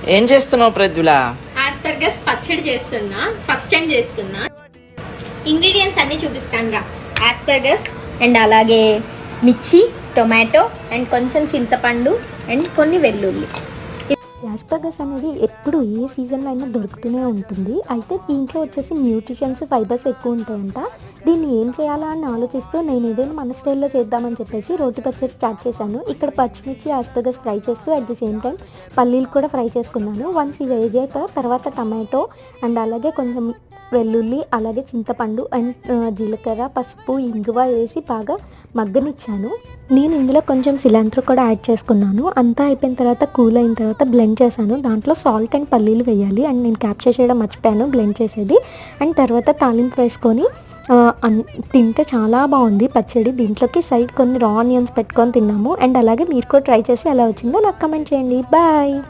ఏం చేస్తున్నావు ప్రజ్వల? ఆస్పర్గస్ పచ్చడి చేస్తున్నా, ఫస్ట్ టైం చేస్తున్నా. ఇంగ్రీడియంట్స్ అన్నీ చూపిస్తాను రా. ఆస్పర్గస్ అండ్ అలాగే మిర్చి, టొమాటో అండ్ కొంచెం చింతపండు అండ్ కొన్ని వెల్లుల్లి. ఆస్పర్గస్ అనేది ఎప్పుడు ఏ సీజన్లో అయినా దొరుకుతూనే ఉంటుంది. అయితే దీంట్లో వచ్చేసి న్యూట్రిషన్స్, ఫైబర్స్ ఎక్కువ ఉంటాయంట. దీన్ని ఏం చేయాలా అని ఆలోచిస్తూ నేను ఏదైనా మన స్టైల్లో చేద్దామని చెప్పేసి రోటి పచ్చడి స్టార్ట్ చేశాను. ఇక్కడ పచ్చిమిర్చి, ఆస్పర్గస్ ఫ్రై చేస్తూ అట్ ది సేమ్ టైం పల్లీలు కూడా ఫ్రై చేసుకున్నాను. వన్స్ ఇవి వేగాక తర్వాత టమాటో అండ్ అలాగే కొంచెం వెల్లుల్లి, అలాగే చింతపండు అండ్ జీలకర్ర, పసుపు, ఇంగువ వేసి బాగా మగ్గనిచ్చాను. నేను ఇందులో కొంచెం సిలాంట్రో కూడా యాడ్ చేసుకున్నాను. అంతా అయిపోయిన తర్వాత కూల్ అయిన తర్వాత బ్లెండ్ చేశాను. దాంట్లో సాల్ట్ అండ్ పల్లీలు వేయాలి అండ్ నేను క్యాప్చర్ చేయడం మర్చిపోయాను బ్లెండ్ చేసేది. అండ్ తర్వాత తాలింపు వేసుకొని తింటే చాలా బాగుంది పచ్చడి. దీంట్లోకి సైడ్ కొన్ని రా ఆనియన్స్ పెట్టుకొని తిన్నాము. అండ్ అలాగే మీరు కూడా ట్రై చేసి ఎలా వచ్చిందో నాకు కమెంట్ చేయండి. బాయ్.